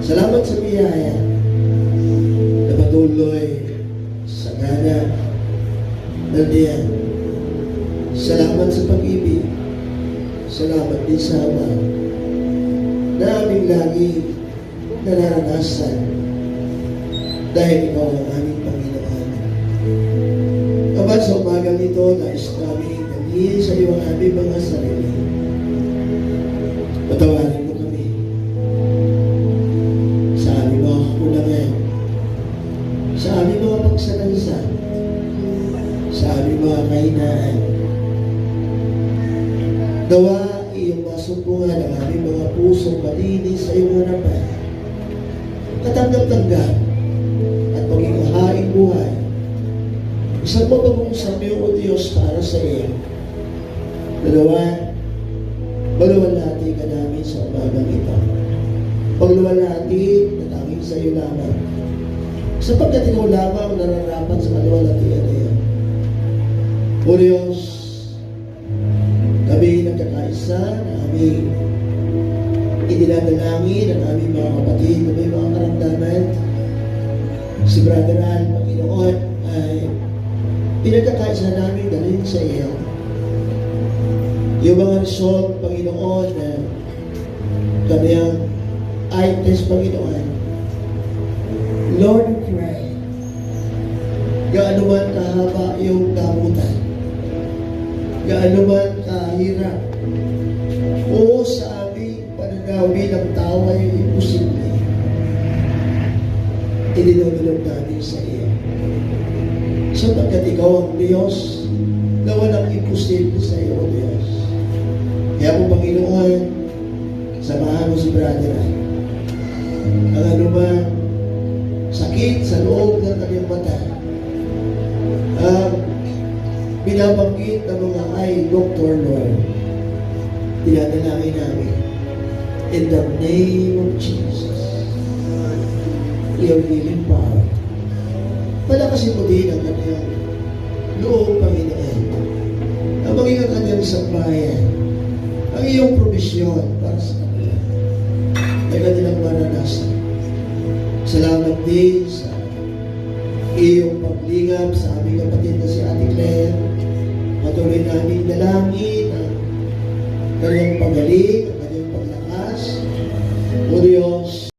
Salamat sa biyaya na patuloy sa gana ng diyan. Salamat sa pag-ibig. Salamat din sa Ama na aming lagi nararanasan dahil ikaw ang aming Panginoon. Ama, sa umagang ito, nais namin dalhin sa iyo ang aming mga sarili. Patawarin mo kami sa aming mga kakulangan, sa aming mga pagsalansa, sa aming mga kahinaan. Nawa iyong masumpungan ang aming mga pusong malinis sa iyong harapan. Katanggap-tanggap at maging haing buhay. Isang mabagong sabi o Diyos para sa iyo. Dalawa, maluwalhati ka namin sa umagang ito. Pagluwalhati na tanging sa iyo lamang. Sapagkat ikaw lamang nararapat sa maluwalhatian na iyon. O Diyos, kami nagkakaisa na aming idinadalangin ang aming mga kapatid na may mga karamdaman. Si Brother Al, Panginoon, ay pinagkakaisa namin dalhin sa iyo. Yung mga result, Panginoon, na kaniyang eye test, Panginoon. Lord, we pray, gaano man kahaba yung gamutan, gaano man kahirap, o sa aming pananaw bilang tao ay imposible, idinulog namin sa iyo. Sapagkat ikaw ang Diyos na walang imposible sa iyo, O Diyos. Kaya po, Panginoon, samahan mo si Brother Ay. Ang anumang sakit sa loob ng kanyang mata, binabanggit ng mga eye doctor, Lord, dinadalangin namin in the name of Jesus. Your healing power. Palakasin mo din ang kanyang loob, Panginoon, na maging ang kanyang sambayan, ang iyong provisyon para sa kanila ay kanilang maranasan. Salamat din sa iyong paglingap sa aming kapatid na si Ate Claire. Patuloy namin dalangin ang kanyang pagaling, ang kanyang paglakas. O Diyos,